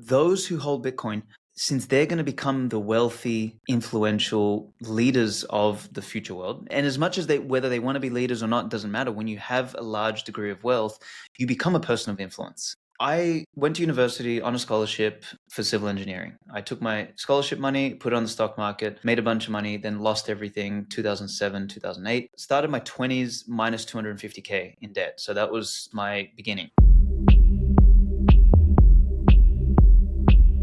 those who hold Bitcoin, since they're going to become the wealthy, influential leaders of the future world, and as much as whether they want to be leaders or not, doesn't matter. When you have a large degree of wealth, you become a person of influence. I went to university on a scholarship for civil engineering. I took my scholarship money, put it on the stock market, made a bunch of money, then lost everything 2007, 2008. Started my 20s minus 250K in debt. So that was my beginning.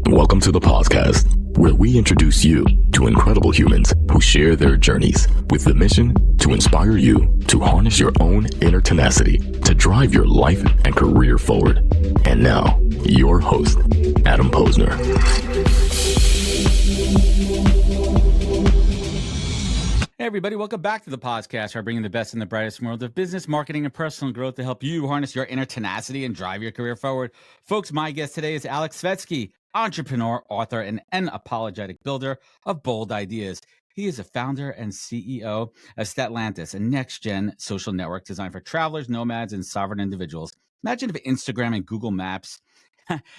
Welcome to the podcast, where we introduce you to incredible humans who share their journeys with the mission to inspire you to harness your own inner tenacity to drive your life and career forward. And now, your host, Adam Posner. Hey everybody, welcome back to the podcast where I bring you the best and the brightest world of business, marketing, and personal growth to help you harness your inner tenacity and drive your career forward. Folks, my guest today is Aleks Svetsky, entrepreneur, author, and unapologetic builder of bold ideas. He is a founder and CEO of StatLantis, a next-gen social network designed for travelers, nomads, and sovereign individuals. Imagine if Instagram and Google Maps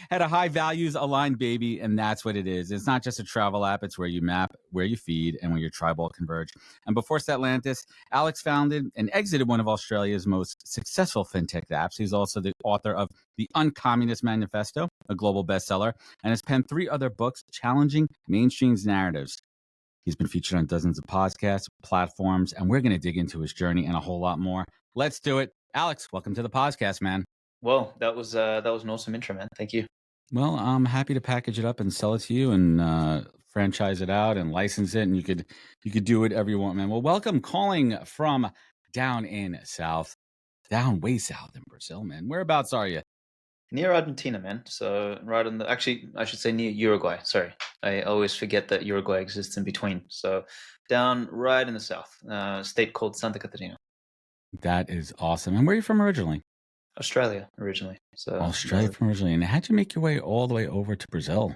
had a high values aligned baby, and that's what it is. It's not just a travel app. It's where you map, where you feed, and where your tribe all converge. And before Settlantis, Aleks founded and exited one of Australia's most successful FinTech apps. He's also the author of the Uncommunist Manifesto, a global bestseller, and has penned 3 other books challenging mainstream's narratives. He's been featured on dozens of podcasts, platforms, and we're going to dig into his journey and a whole lot more. Let's do it. Aleks, welcome to the podcast, man. Well, that was an awesome intro, man. Thank you. Well, I'm happy to package it up and sell it to you and franchise it out and license it, and you could do whatever you want, man. Well, welcome, calling from down way south in Brazil, man. Whereabouts are you? Near Argentina, man. So right on actually, I should say near Uruguay. Sorry, I always forget that Uruguay exists in between. So down right in the south, state called Santa Catarina. That is awesome. And where are you from originally? Australia originally. So Australia from originally. And how'd you make your way all the way over to Brazil?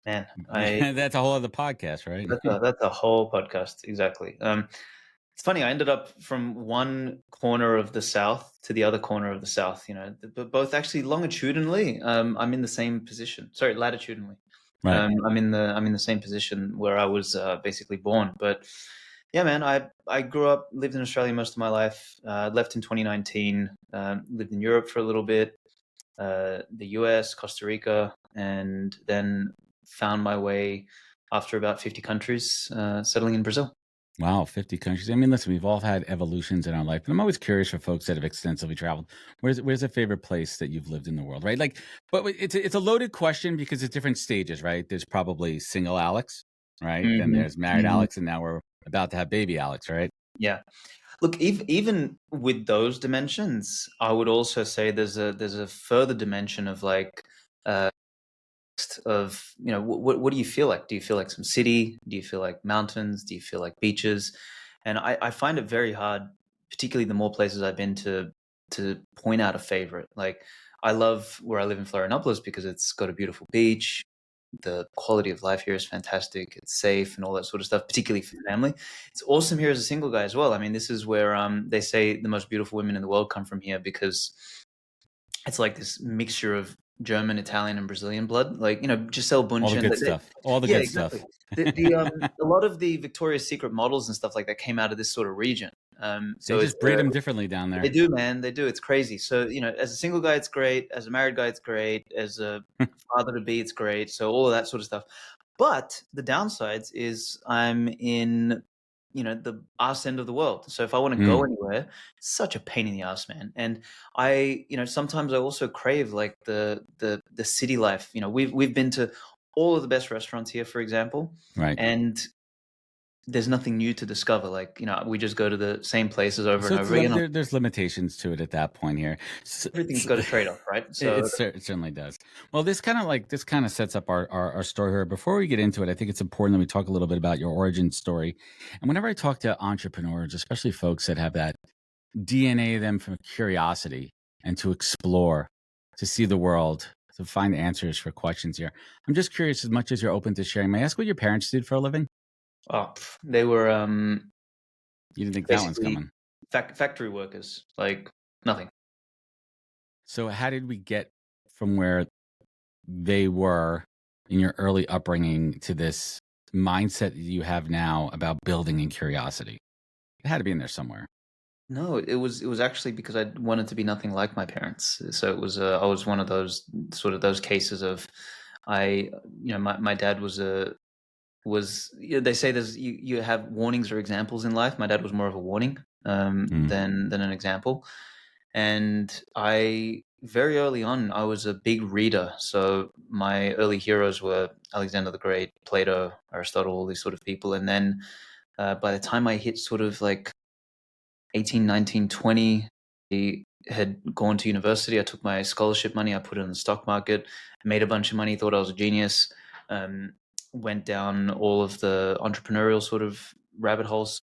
Man, that's a whole other podcast, right? That's a whole podcast, exactly. It's funny. I ended up from one corner of the south to the other corner of the south. You know, but both actually longitudinally. I'm in the same position. Sorry, latitudinally. Right. I'm in the same position where I was basically born. But yeah, man, I grew up, lived in Australia most of my life. Left in 2019. Lived in Europe for a little bit, the US, Costa Rica, and then found my way after about 50 countries, settling in Brazil. Wow, 50 countries. I mean, listen, we've all had evolutions in our life, but I'm always curious for folks that have extensively traveled. Where's a favorite place that you've lived in the world, right? Like, but it's a loaded question because it's different stages, right? There's probably single Aleks, right? Mm-hmm. Then there's married Aleks, and now we're about to have baby Aleks, right? Yeah. Look, even with those dimensions, I would also say there's a further dimension of like, of, you know, what do you feel like? Do you feel like some city? Do you feel like mountains? Do you feel like beaches? And I find it very hard, particularly the more places I've been, to point out a favorite. Like, I love where I live in Florianopolis because it's got a beautiful beach. The quality of life here is fantastic. It's safe and all that sort of stuff, particularly for family. It's awesome here as a single guy as well. I mean, this is where they say the most beautiful women in the world come from here, because it's like this mixture of German, Italian, and Brazilian blood. Like, you know, Giselle Bundchen. All the good stuff. All the good exactly. stuff. A lot of the Victoria's Secret models and stuff like that came out of this sort of region. So they just breed them differently down there. They do, man. They do. It's crazy. So, you know, as a single guy, it's great. As a married guy, it's great. As a father to be, it's great. So all of that sort of stuff. But the downsides is I'm in, you know, the arse end of the world. So if I want to go anywhere, it's such a pain in the ass, man. And I, you know, sometimes I also crave like the city life. You know, we've been to all of the best restaurants here, for example. Right. And there's nothing new to discover. Like, you know, we just go to the same places over and over again. There's limitations to it at that point here. Everything's got a trade-off, right? So it certainly does. Well, this kind of sets up our story here. Before we get into it, I think it's important that we talk a little bit about your origin story. And whenever I talk to entrepreneurs, especially folks that have that DNA them from curiosity and to explore, to see the world, to find answers for questions here, I'm just curious, as much as you're open to sharing, may I ask what your parents did for a living? Oh, they were you didn't think that one's coming. Factory workers, like nothing. So how did we get from where they were in your early upbringing to this mindset that you have now about building and curiosity? It had to be in there somewhere. No, it was actually because I wanted to be nothing like my parents. So it was I was one of those sort of those cases of I my dad they say there's you have warnings or examples in life. My dad was more of a warning than an example. And I very early on I was a big reader. So my early heroes were Alexander the Great, Plato, Aristotle, all these sort of people. And then by the time I hit sort of like 18, 19, 20, I had gone to university. I took my scholarship money, I put it in the stock market, made a bunch of money, thought I was a genius, went down all of the entrepreneurial sort of rabbit holes.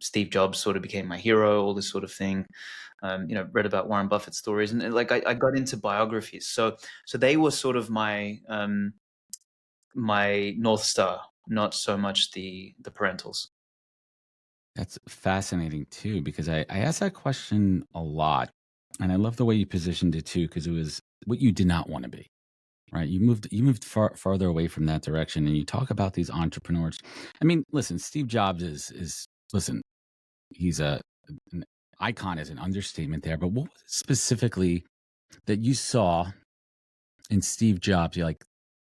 Steve Jobs sort of became my hero, all this sort of thing. Read about Warren Buffett stories, and like I got into biographies. So they were sort of my my North Star, not so much the parentals. That's fascinating too, because I asked that question a lot, and I love the way you positioned it too, because it was what you did not want to be. Right, you moved farther away from that direction, and you talk about these entrepreneurs. I mean, listen, Steve Jobs is listen, he's an icon is an understatement there. But what was it specifically that you saw in Steve Jobs? You're like,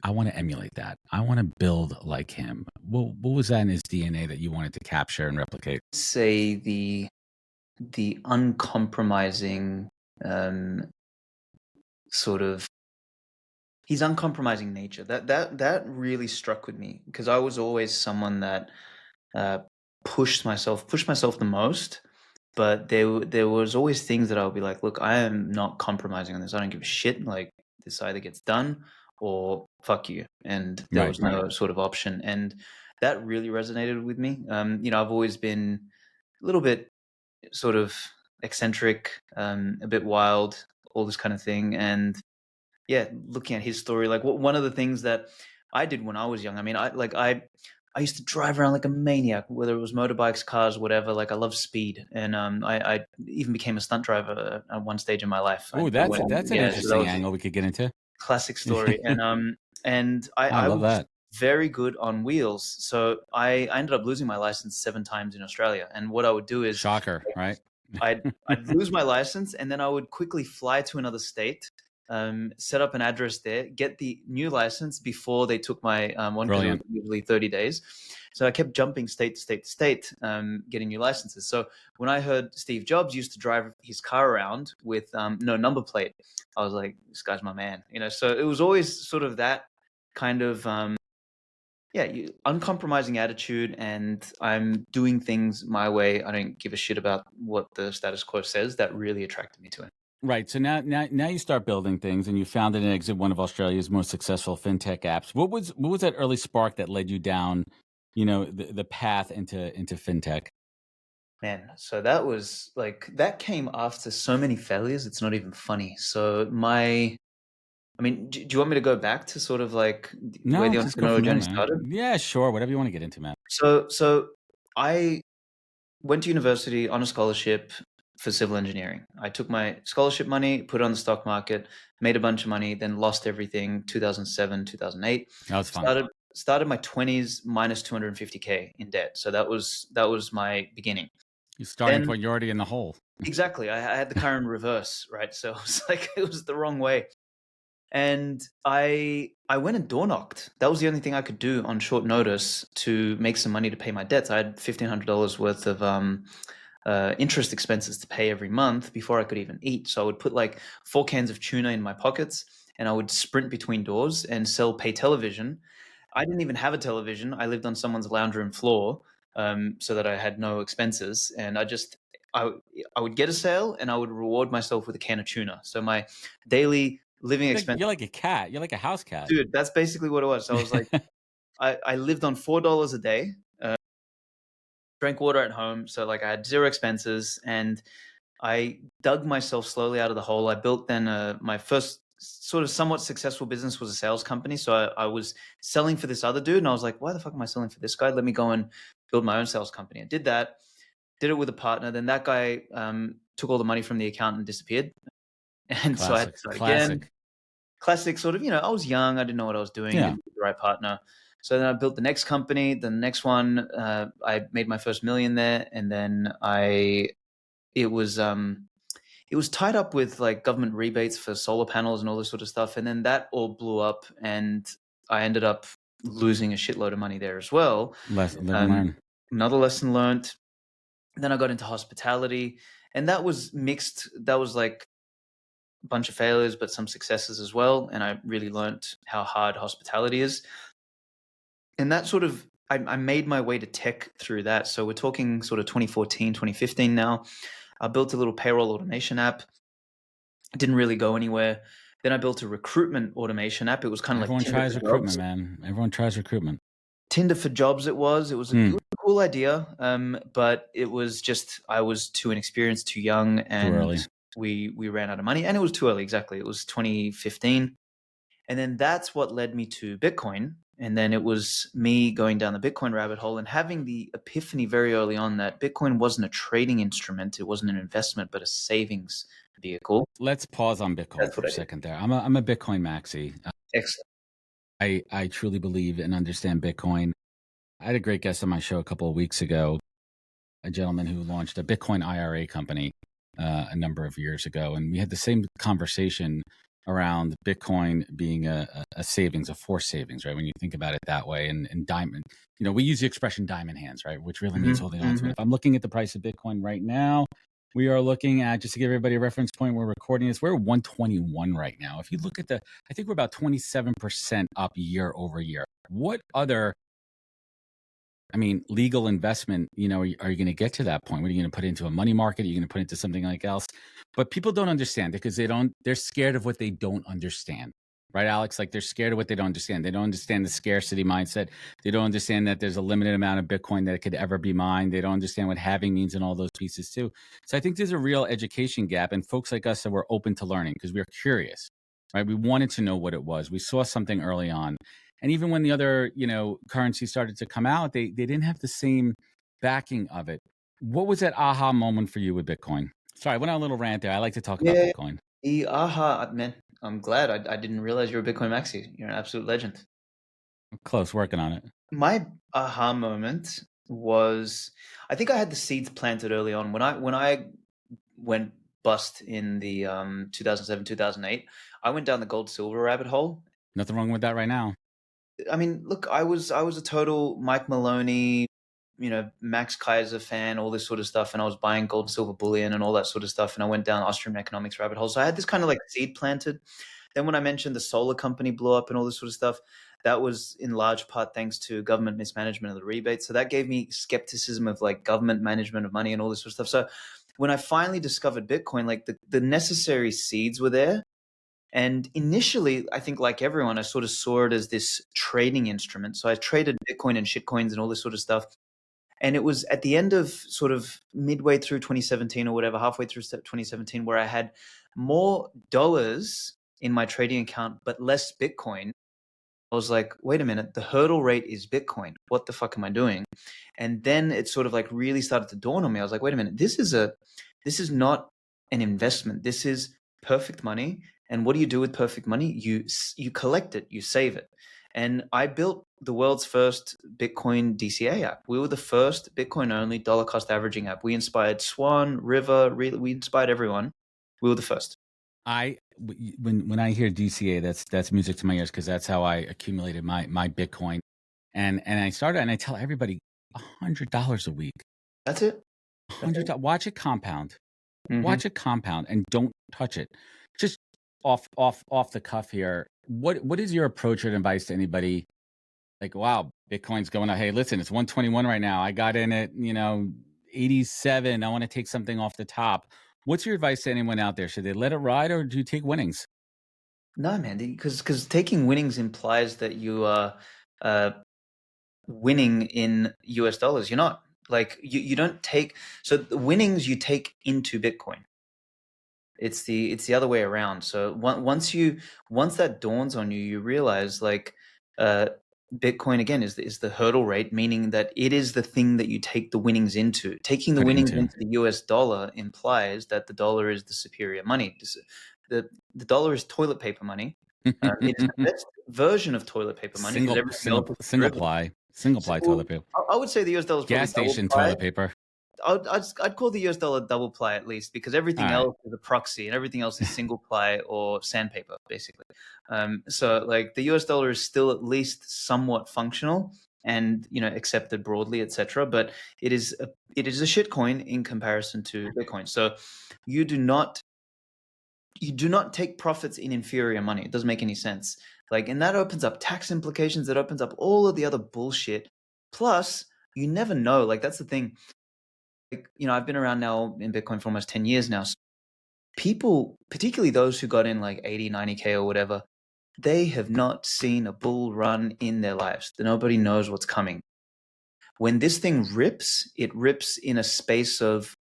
I want to emulate that. I want to build like him. What was that in his DNA that you wanted to capture and replicate? Say the uncompromising sort of his uncompromising nature. That really struck with me, because I was always someone that pushed myself the most. But there was always things that I would be like, look, I am not compromising on this. I don't give a shit. Like, this either gets done or fuck you. And there was no sort of option. And that really resonated with me. I've always been a little bit sort of eccentric, a bit wild, all this kind of thing. And yeah, looking at his story, like one of the things that I did when I was young, I mean, I used to drive around like a maniac, whether it was motorbikes, cars, whatever. Like, I love speed, and I even became a stunt driver at one stage in my life. Oh, that's an interesting angle we could get into. Classic story, and I love was that. very good on wheels, so I ended up losing my license 7 times in Australia. And what I would do is, shocker, right? I'd lose my license, and then I would quickly fly to another state, set up an address there, get the new license before they took my one, because it was usually 30 days. So I kept jumping state to state to state, getting new licenses. So when I heard Steve Jobs used to drive his car around with no number plate, I was like, this guy's my man. So it was always sort of that kind of uncompromising attitude, and I'm doing things my way. I don't give a shit about what the status quo says. That really attracted me to it. Right. So now you start building things, and you founded and exited one of Australia's most successful fintech apps. What was that early spark that led you down, the path into fintech? Man, so that was that came after so many failures. It's not even funny. So do you want me to go back to sort of where the entrepreneurial journey started? Yeah, sure. Whatever you want to get into, Matt. So I went to university on a scholarship for civil engineering. I took my scholarship money, put it on the stock market, made a bunch of money, then lost everything. 2007, 2008. That was fun. Started my 20s minus 250K in debt. So that was my beginning. You starting point, you're already in the hole. Exactly. I had the car in reverse, right? So it was it was the wrong way. And I went and door knocked. That was the only thing I could do on short notice to make some money to pay my debts. I had $1,500 worth of interest expenses to pay every month before I could even eat. So I would put 4 cans of tuna in my pockets, and I would sprint between doors and sell pay television. I didn't even have a television. I lived on someone's lounge room floor, so that I had no expenses. And I would get a sale, and I would reward myself with a can of tuna. So my daily living expense. You're like a cat. You're like a house cat. Dude, that's basically what it was. So I was I lived on $4 a day, drank water at home. So I had 0 expenses, and I dug myself slowly out of the hole. I built then my first sort of somewhat successful business was a sales company. So I was selling for this other dude, and I was like, why the fuck am I selling for this guy? Let me go and build my own sales company. I did that, did it with a partner. Then that guy took all the money from the account and disappeared. And so I had to start again. classic sort of, I was young, I didn't know what I was doing, Yeah. didn't get the right partner. So then I built the next company. The next one, I made my first million there, and then it was tied up with like government rebates for solar panels and all this sort of stuff, and then that all blew up, and I ended up losing a shitload of money there as well. Live and learn. Another lesson learned. Then I got into hospitality, and that was mixed. That was like a bunch of failures, but some successes as well. And I really learned how hard hospitality is. And that sort of, I made my way to tech through that. So we're talking sort of 2014, 2015 now. I built a little payroll automation app. It didn't really go anywhere. Then I built a recruitment automation app. It was kind of Everyone like Tinder tries for recruitment, jobs. man. Everyone tries recruitment. Tinder for jobs. It was a cool idea. But it was just, I was too inexperienced, too young, and early. we ran out of money, and it was too early. Exactly. It was 2015. And then that's what led me to Bitcoin. And then it was me going down the Bitcoin rabbit hole and having the epiphany very early on that Bitcoin wasn't a trading instrument. It wasn't an investment, but a savings vehicle. Let's pause on Bitcoin for a second there. I'm a Bitcoin maxi. Excellent. I truly believe and understand Bitcoin. I had a great guest on my show a couple of weeks ago, a gentleman who launched a Bitcoin IRA company a number of years ago. And we had the same conversation around Bitcoin being a savings, a forced savings, right? When you think about it that way, and diamond, we use the expression diamond hands, right? Which really means holding on to it. If I'm looking at the price of Bitcoin right now, we are looking at, just to give everybody a reference point, we're recording this, we're 121 right now. If you look at I think we're about 27% up year over year. What other, legal investment, are you going to get to that point? What are you going to put into a money market? Are you going to put into something like else? But people don't understand it because they're scared of what they don't understand. Right, Alex? Like, they're scared of what they don't understand. They don't understand the scarcity mindset. They don't understand that there's a limited amount of Bitcoin that could ever be mined. They don't understand what halving means and all those pieces too. So I think there's a real education gap, and folks like us that were open to learning because we were curious, right? We wanted to know what it was. We saw something early on. And even when the other, currency started to come out, they didn't have the same backing of it. What was that aha moment for you with Bitcoin? Sorry, I went on a little rant there. I like to talk about Bitcoin. The aha, man. I'm glad. I didn't realize you're a Bitcoin maxi. You're an absolute legend. I'm close, working on it. My aha moment was, I think I had the seeds planted early on. When I went bust in the 2007, 2008, I went down the gold silver rabbit hole. Nothing wrong with that right now. Look, I was a total Mike Maloney, Max Kaiser fan, all this sort of stuff, and I was buying gold and silver bullion and all that sort of stuff, and I went down Austrian economics rabbit hole. So I had this kind of like seed planted. Then when I mentioned the solar company blew up and all this sort of stuff, that was in large part thanks to government mismanagement of the rebates. So that gave me skepticism of like government management of money and all this sort of stuff. So when I finally discovered Bitcoin, like the necessary seeds were there. And initially, I think like everyone, I sort of saw it as this trading instrument. So I traded Bitcoin and shitcoins and all this sort of stuff. And it was at the end of sort of midway through 2017 or whatever, halfway through 2017, where I had more dollars in my trading account, but less Bitcoin. I was like, wait a minute, the hurdle rate is Bitcoin. What the fuck am I doing? And then it sort of like really started to dawn on me. I was like, wait a minute, this is not an investment. This is perfect money. And what do you do with perfect money? You collect it, you save it. And I built the world's first Bitcoin DCA app. We were the first Bitcoin only dollar cost averaging app. We inspired Swan, River, we inspired everyone. We were the first. When I hear DCA, that's music to my ears because that's how I accumulated my Bitcoin. And I started, and I tell everybody $100 a week. That's it. $100. Watch it compound. Mm-hmm. Watch it compound and don't touch it. Just off the cuff here. What is your approach or advice to anybody? Like, wow, Bitcoin's going up. Hey, listen, it's 121 right now. I got in at 87. I want to take something off the top. What's your advice to anyone out there? Should they let it ride or do you take winnings? No, man, because taking winnings implies that you are winning in US dollars. You're not. Like you don't take, so the winnings you take into Bitcoin. It's the other way around. So once that dawns on you, you realize like Bitcoin again is the hurdle rate, meaning that it is the thing that you take the winnings into. Taking the winnings into the US dollar implies that the dollar is the superior money. The dollar is toilet paper money. It is the best version of toilet paper money because everything else is single ply toilet paper. I would say the US dollar is probably Gas station double ply. toilet paper. I'd call the US dollar double ply at least, because everything All right. else is a proxy and everything else is single ply or sandpaper, basically. So like the US dollar is still at least somewhat functional and, you know, accepted broadly, etc. But it is a shit coin in comparison to Bitcoin. So you do not take profits in inferior money. It doesn't make any sense. Like, and that opens up tax implications. That opens up all of the other bullshit. Plus, you never know. Like, that's the thing. Like, you know, I've been around now in Bitcoin for almost 10 years now. So people, particularly those who got in like 80, 90K or whatever, they have not seen a bull run in their lives. Nobody knows what's coming. When this thing rips, it rips in a space of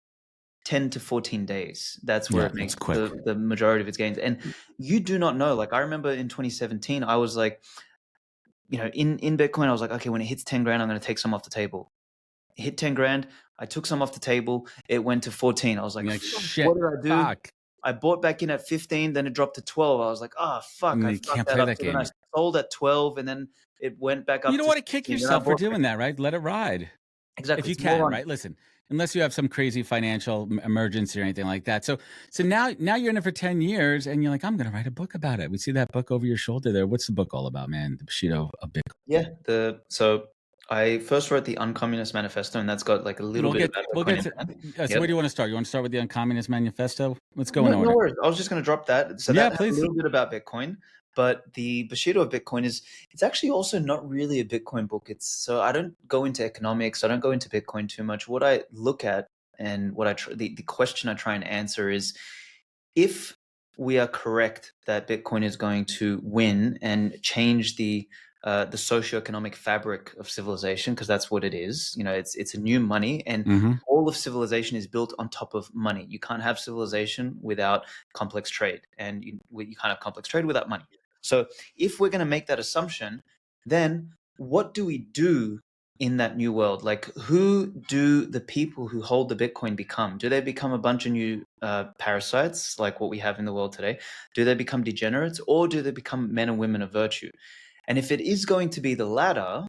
10 to 14 days. That's where it makes the majority of its gains. And you do not know. Like, I remember in 2017, I was like, you know, in Bitcoin, I was like, okay, when it hits 10 grand, I'm going to take some off the table. It hit 10 grand. I took some off the table. It went to 14. I was like, shit, what did I do? Fuck. I bought back in at 15, then it dropped to 12. I was like, oh, fuck. And I you can't fucked play up. that So game. then I sold at 12, and then it went back up. You don't want to kick 16, yourself for doing that, right? Let it ride. Exactly. If you can, right? Listen, unless you have some crazy financial emergency or anything like that. So now you're in it for 10 years and you're like, I'm going to write a book about it. We see that book over your shoulder there. What's the book all about, man? The Bushido of Bitcoin. Yeah. So I first wrote the Uncommunist Manifesto, and that's got like a little bit about Bitcoin. So where do you want to start? You want to start with the Uncommunist Manifesto? Let's go in order. No worries. I was just going to drop that. So yeah, that please. has a little bit about Bitcoin. But the Bushido of Bitcoin it's actually also not really a Bitcoin book. So I don't go into economics. I don't go into Bitcoin too much. What I look at and what the question I try and answer is, if we are correct that Bitcoin is going to win and change the socio-economic fabric of civilization, because that's what it is. You know, it's a new money, and all of civilization is built on top of money. You can't have civilization without complex trade, and you can't have complex trade without money. So if we're going to make that assumption, then what do we do in that new world? Like, who do the people who hold the Bitcoin become? Do they become a bunch of new parasites like what we have in the world today? Do they become degenerates, or do they become men and women of virtue? And if it is going to be the latter,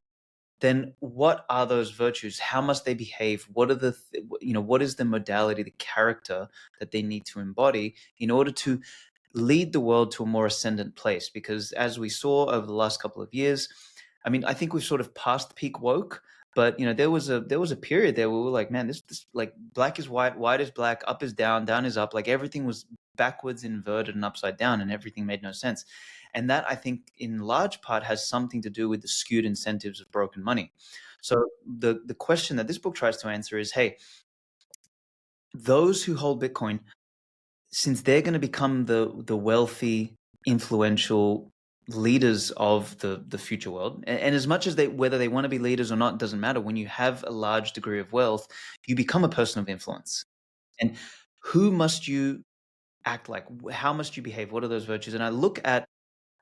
then what are those virtues? How must they behave? What are what is the modality, the character that they need to embody in order to lead the world to a more ascendant place? Because as we saw over the last couple of years, I mean, I think we've sort of passed peak woke, but you know, there was a period there where we were like, man, this like black is white, white is black, up is down, down is up. Like everything was backwards, inverted, and upside down, and everything made no sense. And that, I think, in large part has something to do with the skewed incentives of broken money. So the question that this book tries to answer is, hey, those who hold Bitcoin, since they're going to become the wealthy, influential leaders of the future world, and as much as whether they want to be leaders or not doesn't matter, when you have a large degree of wealth, you become a person of influence. And who must you act like? How must you behave? What are those virtues? And I look at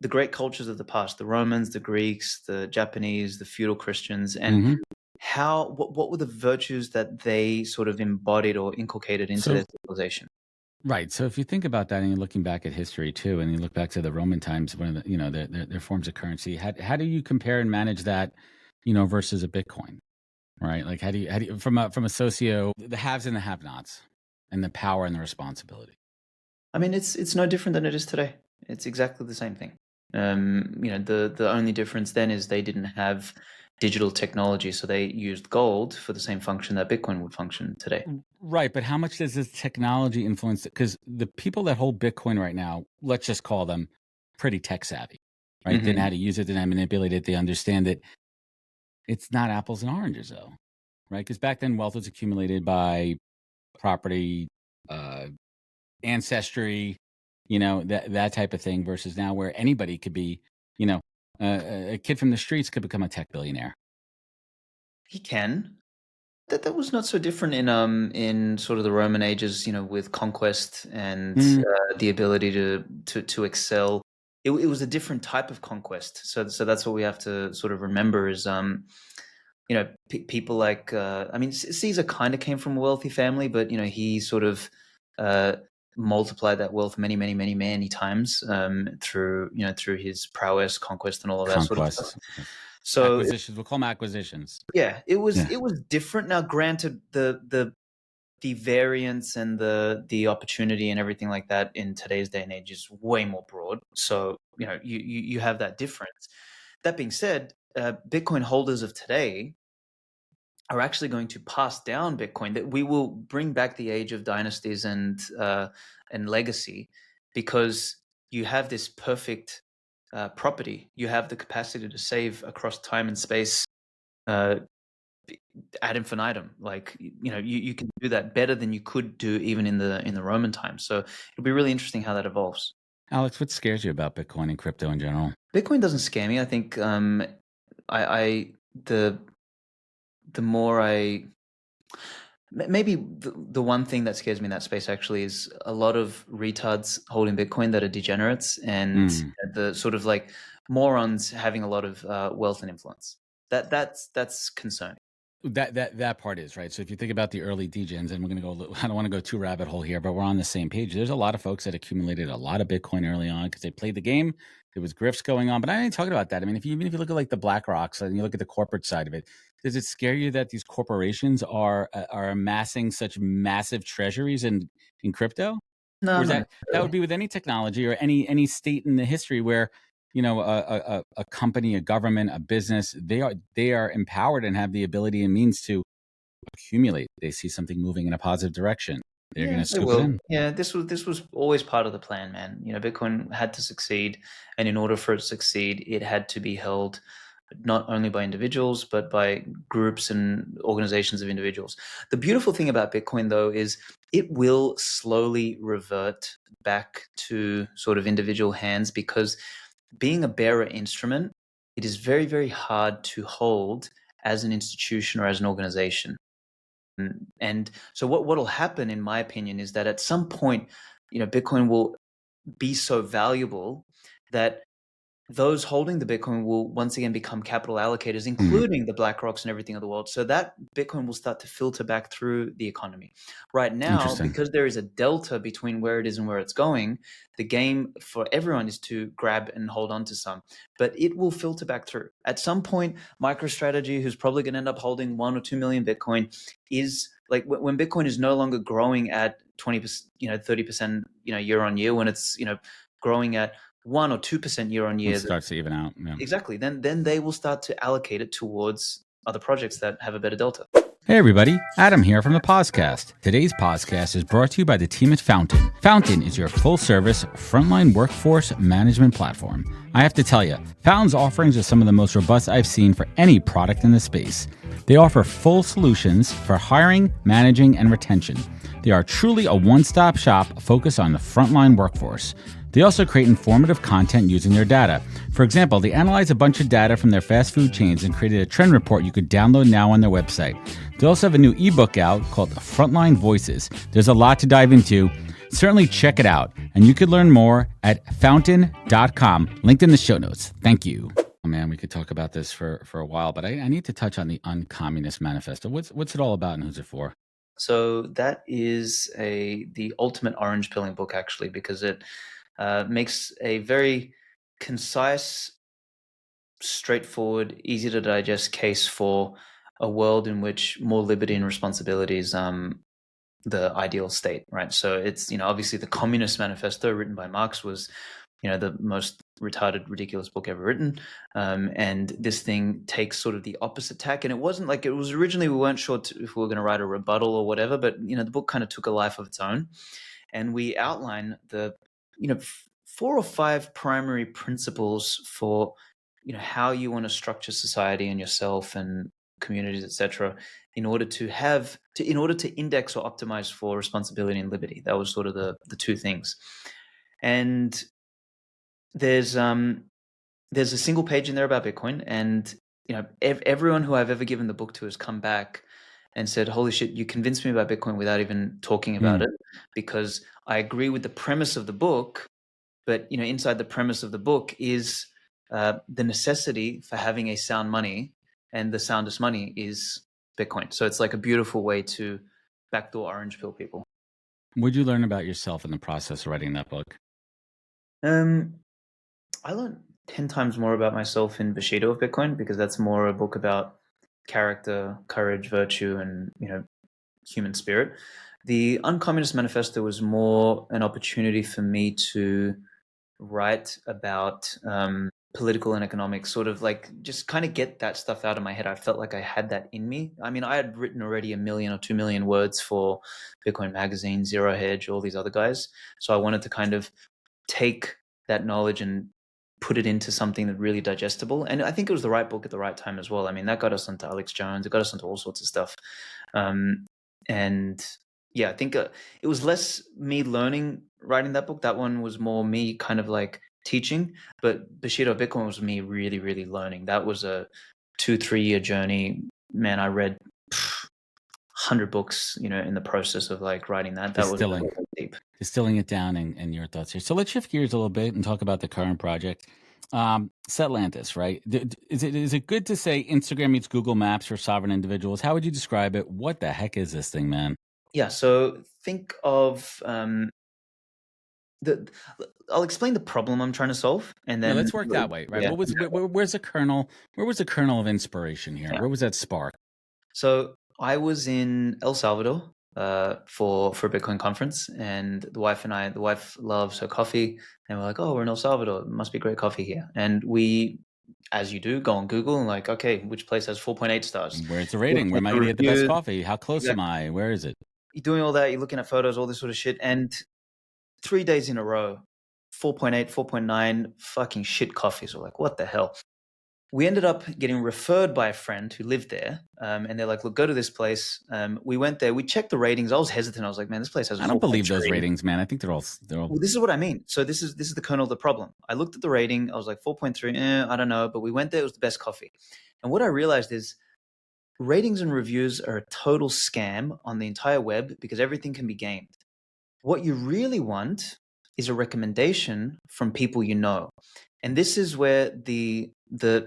the great cultures of the past, the Romans, the Greeks, the Japanese, the feudal Christians, and what were the virtues that they sort of embodied or inculcated into their civilization? Right. So if you think about that and you're looking back at history too, and you look back to the Roman times, one of the, their forms of currency, how do you compare and manage that, versus a Bitcoin, right? Like how do you from a socio, the haves and the have-nots, and the power and the responsibility? I mean, it's no different than it is today. It's exactly the same thing. The only difference then is they didn't have digital technology, so they used gold for the same function that Bitcoin would function today. Right, but how much does this technology influence it? Because the people that hold Bitcoin right now, let's just call them pretty tech savvy, right? They know how to use it, they know how to manipulate it, they understand it. It's not apples and oranges, though, right? Because back then, wealth was accumulated by property, ancestry, that type of thing, versus now where anybody could be, a kid from the streets could become a tech billionaire. He can. That was not so different in sort of the Roman ages, with conquest and the ability to excel. It was a different type of conquest. So that's what we have to sort of remember is, people like, Caesar kind of came from a wealthy family, but he sort of multiply that wealth many, many, many, many times through his prowess, conquest, and all of that sort of stuff. So acquisitions, we'll call them acquisitions. Yeah, it was different. Now, granted, the variance and the opportunity and everything like that in today's day and age is way more broad. So you have that difference. That being said, Bitcoin holders of today are actually going to pass down Bitcoin. That we will bring back the age of dynasties and legacy, because you have this perfect property. You have the capacity to save across time and space ad infinitum. Like you can do that better than you could do even in the Roman times. So it'll be really interesting how that evolves. Aleks, what scares you about Bitcoin and crypto in general? Bitcoin doesn't scare me. I think the more maybe the one thing that scares me in that space actually is a lot of retards holding Bitcoin that are degenerates, and the sort of like morons having a lot of wealth and influence. That's concerning. That part is right. So if you think about the early degens, and we're going to go, I don't want to go too rabbit hole here, but we're on the same page. There's a lot of folks that accumulated a lot of Bitcoin early on because they played the game. There was grifts going on, but I ain't talking about that. I mean, even if you look at like the BlackRocks and you look at the corporate side of it, does it scare you that these corporations are amassing such massive treasuries in crypto? No, or is that would be with any technology or any state in the history where a company, a government, a business, they are empowered and have the ability and means to accumulate. They see something moving in a positive direction, they're going to scoop it in. Yeah, this was always part of the plan, man. Bitcoin had to succeed, and in order for it to succeed, it had to be held not only by individuals but by groups and organizations of individuals. The beautiful thing about Bitcoin, though, is it will slowly revert back to sort of individual hands, because being a bearer instrument, it is very, very hard to hold as an institution or as an organization. And so what will happen, in my opinion, is that at some point, Bitcoin will be so valuable that those holding the Bitcoin will once again become capital allocators, including the BlackRocks and everything of the world. So that Bitcoin will start to filter back through the economy. Right now, because there is a delta between where it is and where it's going, the game for everyone is to grab and hold on to some. But it will filter back through. At some point, MicroStrategy, who's probably going to end up holding 1 or 2 million Bitcoin, is like, when Bitcoin is no longer growing at 20%, 30%, year on year, when it's growing at 1 or 2% year on year, it starts to even out. Yeah. Exactly. Then they will start to allocate it towards other projects that have a better delta. Hey everybody, Adam here from the Podcast. Today's podcast is brought to you by the team at Fountain. Fountain is your full-service frontline workforce management platform. I have to tell you, Fountain's offerings are some of the most robust I've seen for any product in the space. They offer full solutions for hiring, managing, and retention. They are truly a one-stop shop focused on the frontline workforce. They also create informative content using their data. For example, they analyze a bunch of data from their fast food chains and created a trend report you could download now on their website. They also have a new ebook out called Frontline Voices. There's a lot to dive into. Certainly check it out. And you could learn more at fountain.com, linked in the show notes. Thank you. Oh man, we could talk about this for a while, but I need to touch on the Uncommunist Manifesto. What's it all about and who's it for? So that is the ultimate orange pilling book, actually, because it makes a very concise, straightforward, easy to digest case for a world in which more liberty and responsibility is the ideal state, right? So it's, obviously the Communist Manifesto written by Marx was, the most retarded, ridiculous book ever written. And this thing takes sort of the opposite tack. And it wasn't like it was originally, we weren't sure if we were going to write a rebuttal or whatever, but, the book kind of took a life of its own. And we outline the 4 or 5 primary principles for how you want to structure society and yourself and communities, etc., in order to index or optimize for responsibility and liberty. That was sort of the 2 things. And there's a single page in there about Bitcoin, and everyone who I've ever given the book to has come back and said, holy shit, you convinced me about Bitcoin without even talking about it, because I agree with the premise of the book, but inside the premise of the book is the necessity for having a sound money, and the soundest money is Bitcoin. So it's like a beautiful way to backdoor orange pill people. What'd you learn about yourself in the process of writing that book? Um, I learned 10 times more about myself in Bushido of Bitcoin because that's more a book about character, courage, virtue, and human spirit. The Uncommunist Manifesto was more an opportunity for me to write about political and economic, sort of like just kind of get that stuff out of my head. I felt like I had that in me. I mean, I had written already 1 million or 2 million words for Bitcoin Magazine, Zero Hedge, all these other guys. So I wanted to kind of take that knowledge and put it into something that really digestible. And I think it was the right book at the right time as well. I mean, that got us onto Alex Jones. It got us onto all sorts of stuff. And yeah, I think it was less me learning writing that book. That one was more me kind of like teaching. But Bushido Bitcoin was me really, really learning. That was a 2-3 year journey. Man, I read 100 books, in the process of like writing that. That was really deep. Distilling it down and your thoughts here. So let's shift gears a little bit and talk about the current project. Settlantis, right? Is it good to say Instagram meets Google Maps for sovereign individuals? How would you describe it? What the heck is this thing, man? Yeah, so think of I'll explain the problem I'm trying to solve, and then let's work that way, right? Yeah. Where's the kernel? Where was the kernel of inspiration here? Yeah. Where was that spark? So I was in El Salvador for a Bitcoin conference, and the wife loves her coffee, and we're like, oh, we're in El Salvador, it must be great coffee here. And we, as you do, go on Google and like, okay, which place has 4.8 stars? Where's the rating? Where am I going to get the best coffee? How close am I? Where is it? You're doing all that, you're looking at photos, all this sort of shit, and 3 days in a row, 4.8, 4.9, fucking shit coffees. We're like, what the hell? We ended up getting referred by a friend who lived there, and they're like, look, go to this place. We went there. We checked the ratings. I was hesitant. I was like, man, this place has. I don't believe those ratings, man. I think they're all. Well, this is what I mean. So this is the kernel of the problem. I looked at the rating. I was like 4.3. I don't know, but we went there. It was the best coffee. And what I realized is ratings and reviews are a total scam on the entire web because everything can be gamed. What you really want is a recommendation from people you know. And this is where the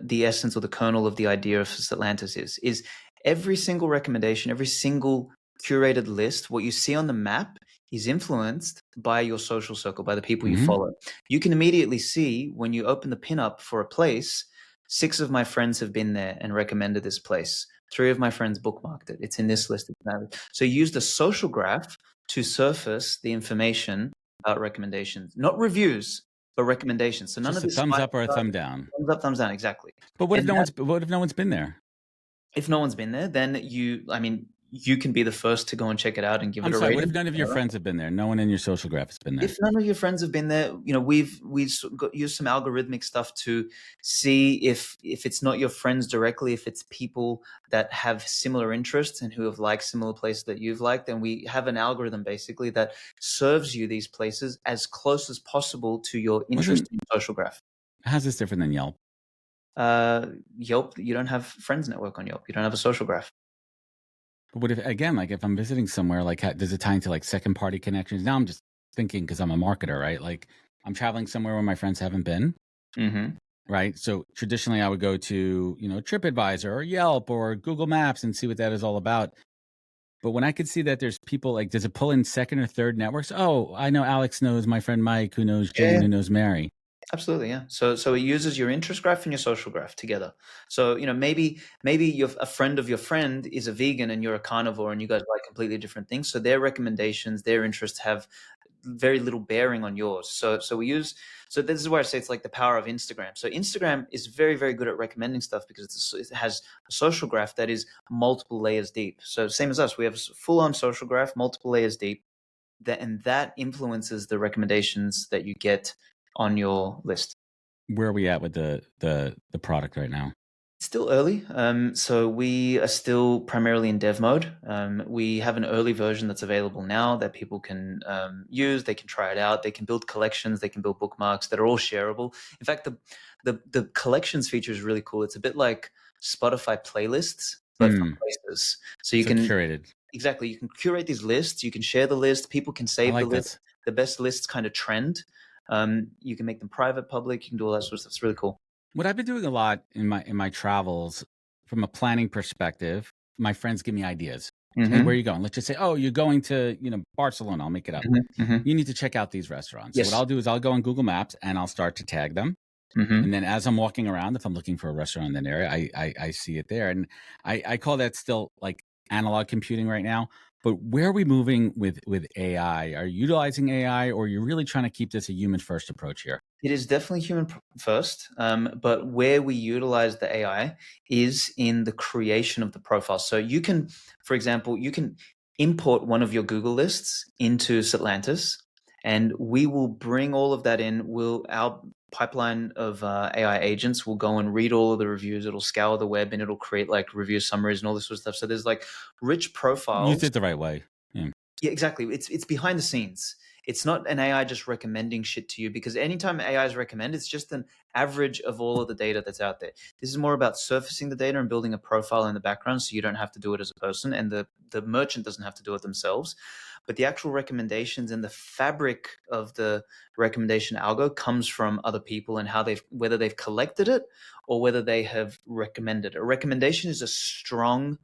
essence or the kernel of the idea of Settlantis is every single recommendation, every single curated list, what you see on the map is influenced by your social circle, by the people you follow. You can immediately see when you open the pinup for a place, 6 of my friends have been there and recommended this place. 3 of my friends bookmarked it. It's in this list. So use the social graph to surface the information about recommendations, not reviews, but recommendations. So none of this thumbs up or a thumb down. Thumbs up, thumbs down, exactly. But what if no one's been there? If no one's been there, then you can be the first to go and check it out and give it a rating. What if none of your friends have been there? No one in your social graph has been there. If none of your friends have been there, we've used some algorithmic stuff to see if it's not your friends directly, if it's people that have similar interests and who have liked similar places that you've liked, then we have an algorithm basically that serves you these places as close as possible to your interest in social graph. How's this different than Yelp? Yelp, you don't have friends network on Yelp. You don't have a social graph. But what if, again, like if I'm visiting somewhere, like does it tie into like second party connections? Now I'm just thinking because I'm a marketer, right? Like I'm traveling somewhere where my friends haven't been, right? So traditionally I would go to, TripAdvisor or Yelp or Google Maps and see what that is all about. But when I could see that there's people like, does it pull in second or third networks? Oh, I know Alex knows my friend Mike, who knows Jane, who knows Mary. Absolutely, yeah. So it uses your interest graph and your social graph together. So maybe you're a friend of your friend is a vegan and you're a carnivore and you guys like completely different things. So their recommendations, their interests have very little bearing on yours. So this is where I say it's like the power of Instagram. So Instagram is very, very good at recommending stuff because it has a social graph that is multiple layers deep. So same as us, we have a full-on social graph, multiple layers deep, and that influences the recommendations that you get on your list. Where are we at with the product right now? It's still early. So we are still primarily in dev mode. We have an early version that's available now that people can use. They can try it out. They can build collections. They can build bookmarks that are all shareable. In fact, the collections feature is really cool. It's a bit like Spotify playlists, but for places. So you can curated. Exactly. You can curate these lists. You can share the list. People can save the list. The best lists kind of trend. You can make them private, public. You can do all that sort of stuff. It's really cool. What I've been doing a lot in my travels, from a planning perspective, my friends give me ideas. Hey, where are Mm-hmm. you going? Let's just say, oh, you're going to, Barcelona. I'll make it up. Mm-hmm. Mm-hmm. You need to check out these restaurants. So what Yes. I'll do is I'll go on Google Maps and I'll start to tag them. Mm-hmm. And then as I'm walking around, if I'm looking for a restaurant in that area, I see it there. And I call that still like analog computing right now. But where are we moving with AI? Are you utilizing AI, or are you really trying to keep this a human first approach here? It is definitely first, but where we utilize the AI is in the creation of the profile. So you can, for example, you can import one of your Google lists into Settlantis, and we will bring all of that in. Our pipeline of AI agents will go and read all of the reviews. It'll scour the web and it'll create like review summaries and all this sort of stuff. So there's like rich Use profiles. it the right way. Yeah. Yeah, exactly. It's behind the scenes. It's not an AI just recommending shit to you, because anytime AI is recommend, it's just an average of all of the data that's out there. This is more about surfacing the data and building a profile in the background, so you don't have to do it as a person, and the merchant doesn't have to do it themselves. But the actual recommendations and the fabric of the recommendation algo comes from other people, and whether they've collected it or whether they have recommended it. A recommendation is a strong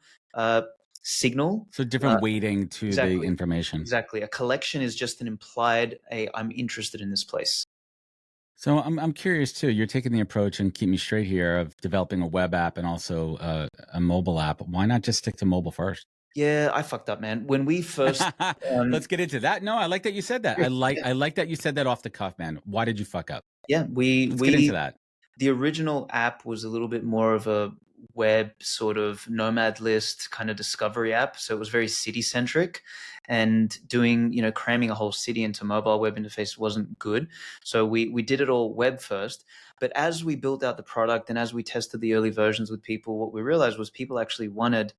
signal. So different weighting to the Exactly. information. Exactly. A collection is just an implied, I'm interested in this place. So I'm curious too. You're taking the approach, and keep me straight here, of developing a web app and also a mobile app. Why not just stick to mobile first? Yeah, I fucked up, man. When we first, Let's get into that. No, I like that you said that. I like that you said that off the cuff, man. Why did you fuck up? yeah, Let's get into that. the original app was a little bit more of a web sort of nomad list kind of discovery app. So it was very city centric, and cramming a whole city into mobile web interface wasn't good. So we did it all web first. But as we built out the product and as we tested the early versions with people, what we realized was people actually wanted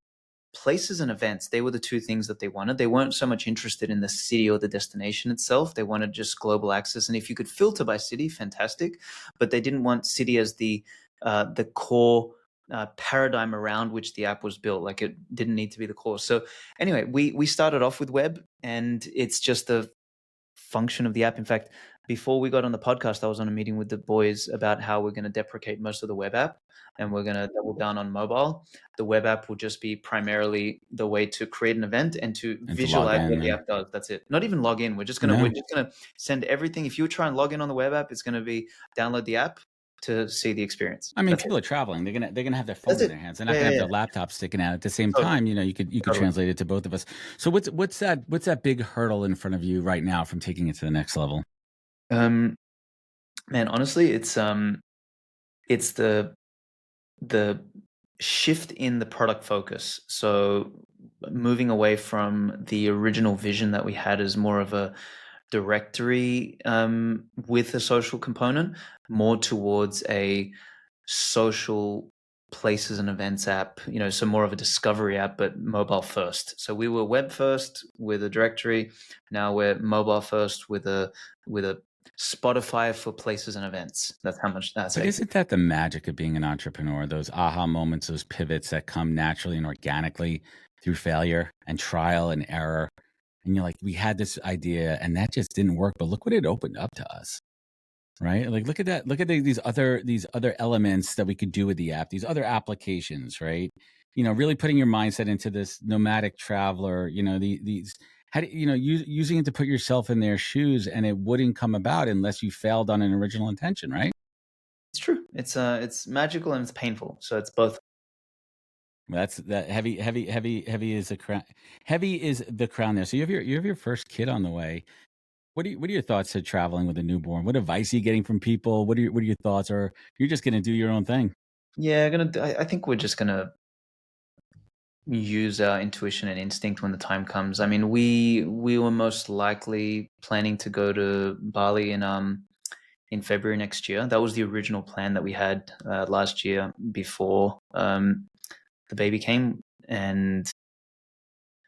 places and events. They were the two things that they wanted. They weren't so much interested in the city or the destination itself. They wanted just global access. And if you could filter by city, fantastic. But they didn't want city as the core paradigm around which the app was built. Like, it didn't need to be the core. So anyway, we started off with web, and it's just a function of the app. In fact, before we got on the podcast, I was on a meeting with the boys about how we're going to deprecate most of the web app, and we're going to double down on mobile. The web app will just be primarily the way to create an event and to And to visualize log what in. the app does. That's it. Not even log in. We're just gonna send everything. If you try and log in on the web app, it's going to be download the app to see the experience. I mean, That's people it. are traveling. They're gonna have their phone That's in it. their hands. They're not Yeah, gonna have yeah, their laptop sticking out at the same Totally. time. You could Totally. translate it to both of us. So what's that big hurdle in front of you right now from taking it to the next level? Man, honestly, it's the shift in the product focus. So moving away from the original vision that we had as more of a directory with a social component, more towards a social places and events app, so more of a discovery app, but mobile first. So we were web first with a directory. Now we're mobile first with a Spotify for places and events. That's how much that's. But isn't that the magic of being an entrepreneur? Those aha moments, those pivots that come naturally and organically through failure and trial and error. And you're like, we had this idea and that just didn't work, but look what it opened up to us. Right? Like, look at that. Look at these other elements that we could do with the app, these other applications, right? Really putting your mindset into this nomadic traveler, these, how do, using it to put yourself in their shoes, and it wouldn't come about unless you failed on an original intention, right? It's true. It's magical and it's painful. So it's both. That's that heavy is the crown. Heavy is the crown there. So you have your first kid on the way. What are your thoughts to traveling with a newborn? What advice are you getting from people? What are your thoughts? Or you're just going to do your own thing? Yeah, I think we're just gonna use our intuition and instinct when the time comes. I mean, we were most likely planning to go to Bali in February next year. That was the original plan that we had last year before the baby came, and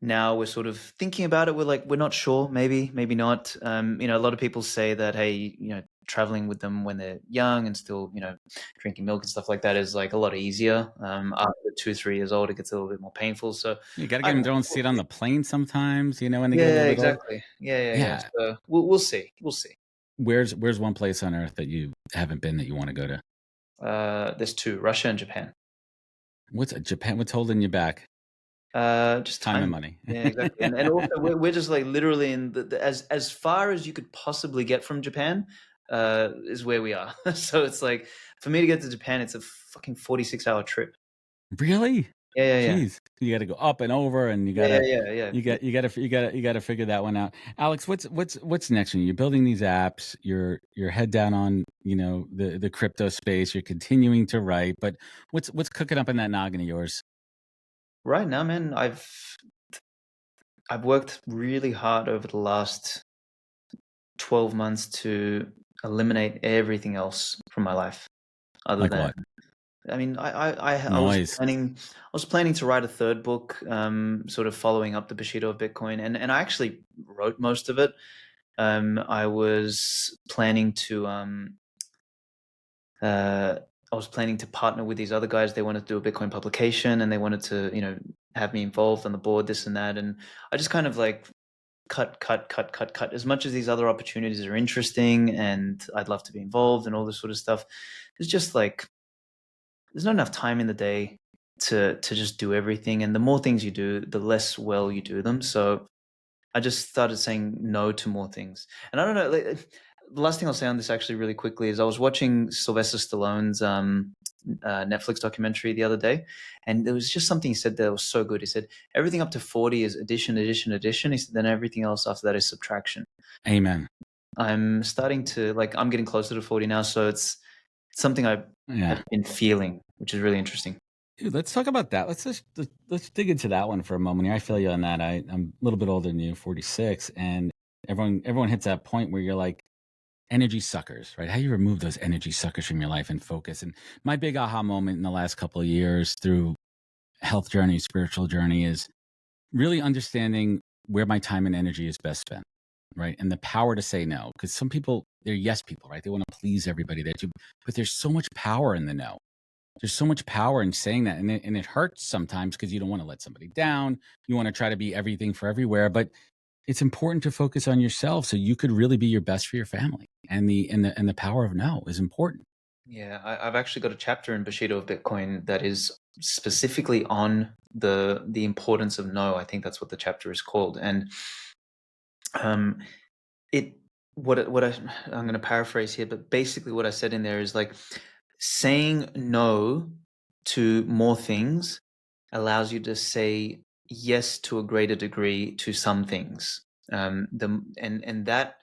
now we're sort of thinking about it. We're not sure, maybe not. A lot of people say that, hey, traveling with them when they're young and still, drinking milk and stuff like that is like a lot easier. After 2-3 years old, it gets a little bit more painful. So You got to get them their own seat on the plane sometimes, when they get a yeah, little bit older. exactly. Yeah. So we'll see. Where's one place on earth that you haven't been that you want to go to? There's two: Russia and Japan. What's Japan? What's holding you back? Just Time and time. money. Yeah, exactly. And also we're just like literally in as far as you could possibly get from Japan, is where we are. So it's like for me to get to Japan, it's a fucking 46-hour trip. Really? Yeah. Jeez, you got to go up and over, and Yeah. you got to figure that one out. Alex, what's next for you? You're building these apps. You're head down on the crypto space. You're continuing to write, but what's cooking up in that noggin of yours? Right now, man, I've worked really hard over the last 12 months to eliminate everything else from my life other Like than, what? I mean, I Noise. was planning to write a third book, sort of following up the Bushido of Bitcoin, and I actually wrote most of it. I was planning to I was planning to partner with these other guys. They wanted to do a Bitcoin publication, and they wanted to, have me involved on the board, this and that. And I just kind of like cut. As much as these other opportunities are interesting, and I'd love to be involved and all this sort of stuff, it's just like there's not enough time in the day to just do everything. And the more things you do, the less well you do them. So I just started saying no to more things. And I don't know, like, the last thing I'll say on this actually really quickly is I was watching Sylvester Stallone's Netflix documentary the other day, and there was just something he said that was so good. He said, everything up to 40 is addition. He said, then everything else after that is subtraction. Amen. I'm starting to, like, I'm getting closer to 40 now, so it's something I've been feeling, which is really interesting. Dude, let's talk about that. Let's dig into that one for a moment here. I feel you on that. I'm a little bit older than you, 46, and everyone hits that point where you're like, energy suckers, right? How you remove those energy suckers from your life and focus. And my big aha moment in the last couple of years through health journey, spiritual journey, is really understanding where my time and energy is best spent, right? And the power to say no. Because some people, they're yes people, right? They want to please everybody that you, but there's so much power in the no. There's so much power in saying that. And it hurts sometimes because you don't want to let somebody down. You want to try to be everything for everywhere. But it's important to focus on yourself so you could really be your best for your family. And the power of no is important. Yeah, I've actually got a chapter in Bushido of Bitcoin that is specifically on the importance of no. I think that's what the chapter is called. And I'm going to paraphrase here, but basically what I said in there is like saying no to more things allows you to say yes to a greater degree to some things. And that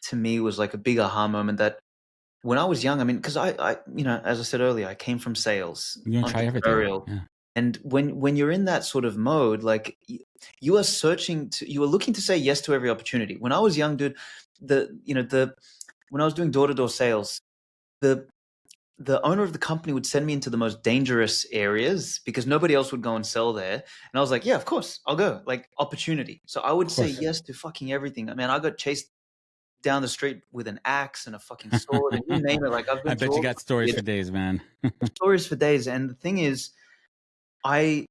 to me was like a big aha moment that when I was young, I mean, because I as I said earlier, I came from sales, You want to try everything. entrepreneurial. Yeah. And when you're in that sort of mode, like you are looking to say yes to every opportunity. When I was young, dude, when I was doing door-to-door sales, the owner of the company would send me into the most dangerous areas because nobody else would go and sell there. And I was like, yeah, of course, I'll go. Like, opportunity. So I would say yes to fucking everything. I mean, I got chased down the street with an axe and a fucking sword and you name it. Like, I've been I bet you got stories for days, man. stories for days. And the thing is, I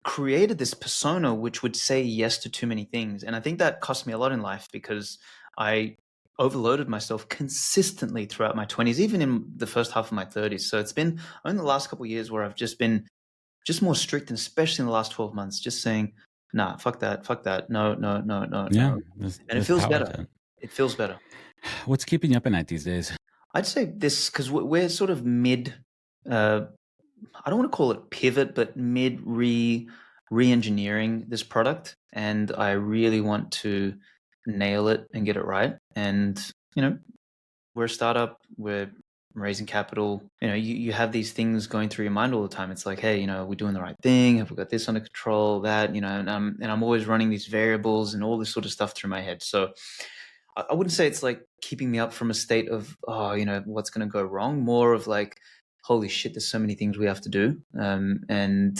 created this persona which would say yes to too many things. And I think that cost me a lot in life because I overloaded myself consistently throughout my 20s, even in the first half of my 30s. So it's been only the last couple of years where I've just been more strict, and especially in the last 12 months, just saying, nah, fuck that, no. Yeah. And it feels better. It feels better. What's keeping you up at night these days? I'd say this, because we're sort of mid, I don't want to call it pivot, but mid re-engineering this product. And I really want to nail it and get it right. And, we're a startup, we're raising capital. You have these things going through your mind all the time. It's like, hey, we're doing the right thing. Have we got this under control? That, and I'm always running these variables and all this sort of stuff through my head. So I wouldn't say it's like keeping me up from a state of, what's going to go wrong. More of like, holy shit, there's so many things we have to do. And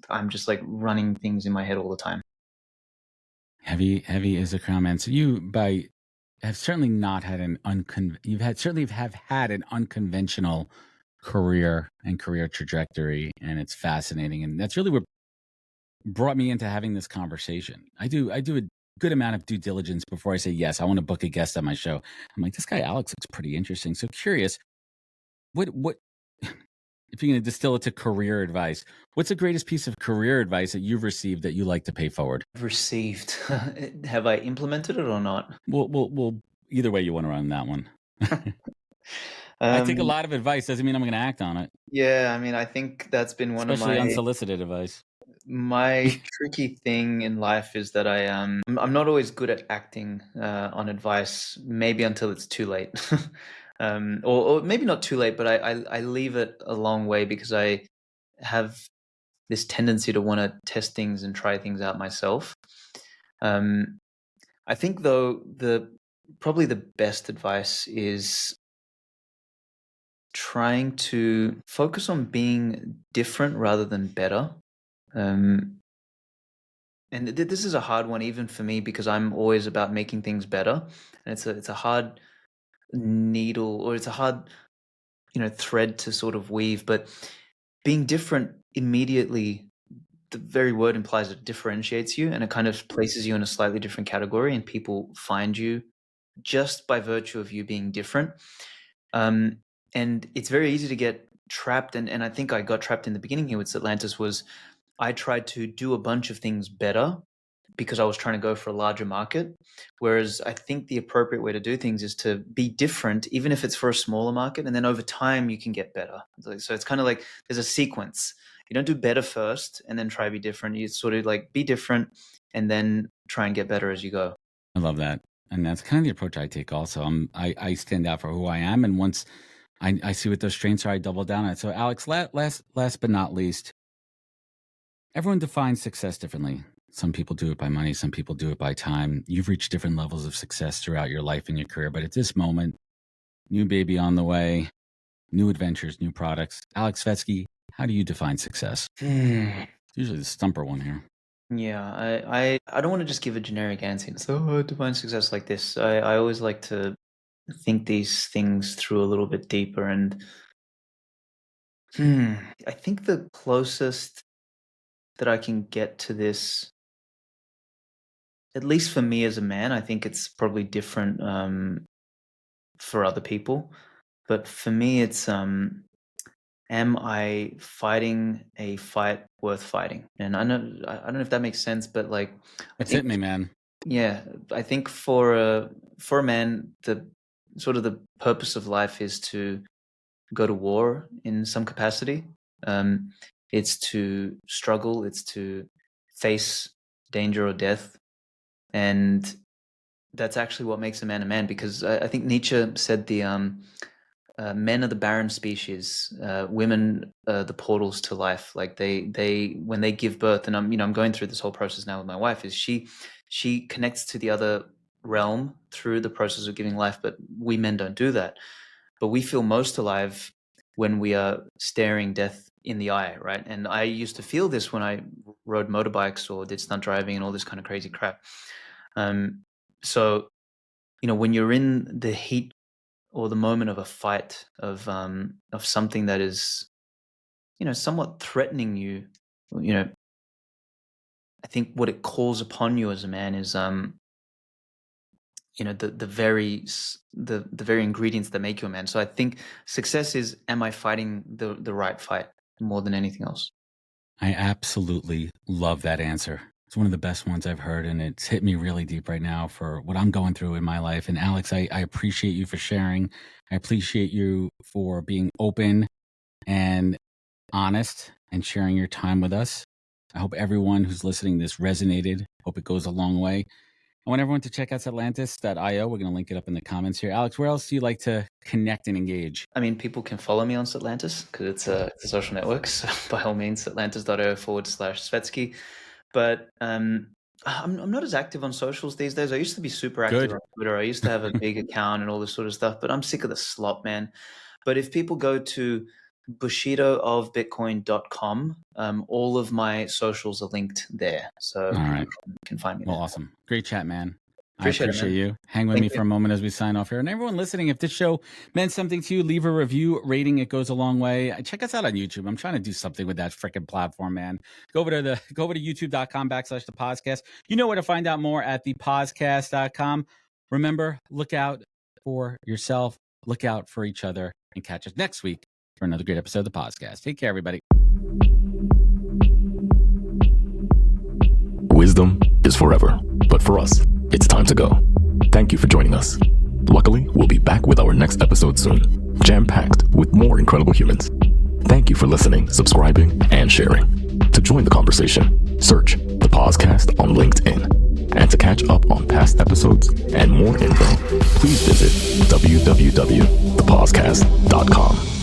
I'm just like running things in my head all the time. Heavy is a crown, man. So you have certainly not had have had an unconventional career and career trajectory, and it's fascinating. And that's really what brought me into having this conversation. I do a good amount of due diligence before I say, yes, I want to book a guest on my show. I'm like, this guy, Alex, looks pretty interesting. So curious, what if you're going to distill it to career advice, what's the greatest piece of career advice that you've received that you like to pay forward? Received. Have I implemented it or not? Well, either way you want to run that one. I take a lot of advice. Doesn't mean I'm going to act on it. Yeah, I mean, I think that's been one Especially of unsolicited advice. my tricky thing in life is that I'm not always good at acting on advice, maybe until it's too late. Or maybe not too late, but I leave it a long way because I have this tendency to want to test things and try things out myself. I think though probably the best advice is trying to focus on being different rather than better. And this is a hard one even for me because I'm always about making things better, and it's a hard needle, or it's a hard thread to sort of weave. But being different immediately, the very word implies it differentiates you, and it kind of places you in a slightly different category, and people find you just by virtue of you being different. And it's very easy to get trapped, and I think I got trapped in the beginning here with Settlantis. Was I tried to do a bunch of things better because I was trying to go for a larger market, whereas I think the appropriate way to do things is to be different, even if it's for a smaller market, and then over time you can get better. So it's kind of like there's a sequence. You don't do better first and then try to be different. You sort of like be different and then try and get better as you go. I love that. And that's kind of the approach I take also. I stand out for who I am, and once I see what those strengths are, I double down on it. So Aleks, last but not least, everyone defines success differently. Some people do it by money. Some people do it by time. You've reached different levels of success throughout your life and your career. But at this moment, new baby on the way, new adventures, new products. Aleks Svetsky, how do you define success? Usually the stumper one here. Yeah, I don't want to just give a generic answer and say, oh, define success like this. I always like to think these things through a little bit deeper. And I think the closest that I can get to this, at least for me as a man, I think it's probably different for other people. But for me, it's am I fighting a fight worth fighting? And I don't know if that makes sense, but like, It's hit me, man. Yeah, I think for a man, the sort of the purpose of life is to go to war in some capacity. It's to struggle. It's to face danger or death, and that's actually what makes a man. Because I think Nietzsche said the men are the barren species, women are the portals to life. Like they when they give birth, and I'm going through this whole process now with my wife. Is she connects to the other realm through the process of giving life, but we men don't do that. But we feel most alive when we are staring death in the eye, right? And I used to feel this when I rode motorbikes or did stunt driving and all this kind of crazy crap. So, when you're in the heat or the moment of a fight of something that is, somewhat threatening you, I think what it calls upon you as a man is, the very ingredients that make you a man. So I think success is, am I fighting the right fight more than anything else? I absolutely love that answer. It's one of the best ones I've heard, and it's hit me really deep right now for what I'm going through in my life. And Aleks, I appreciate you for sharing. I appreciate you for being open and honest and sharing your time with us. I hope everyone who's listening to this resonated. Hope it goes a long way. I want everyone to check out Settlantis.io. We're going to link it up in the comments here. Aleks, where else do you like to connect and engage? I mean, people can follow me on Settlantis because it's a social network. So by all means, Settlantis.io/Svetski. But I'm not as active on socials these days. I used to be super active on Twitter. I used to have a big account and all this sort of stuff, but I'm sick of the slop, man. But if people go to bushidoofbitcoin.com, all of my socials are linked there. So all right. You can find me there. Well, awesome. Great chat, man. Appreciate I appreciate you. Hang with me for a moment as we sign off here. And everyone listening, if this show meant something to you, leave a review, rating. It goes a long way. Check us out on YouTube. I'm trying to do something with that freaking platform, man. Go over to youtube.com/the podcast. You know where to find out more at thepodcast.com. Remember, look out for yourself, look out for each other, and catch us next week for another great episode of the podcast. Take care, everybody. Wisdom is forever, but for us, it's time to go. Thank you for joining us. Luckily, we'll be back with our next episode soon, jam-packed with more incredible humans. Thank you for listening, subscribing, and sharing. To join the conversation, search the podcast on LinkedIn. And to catch up on past episodes and more info, please visit www.thepodcast.com.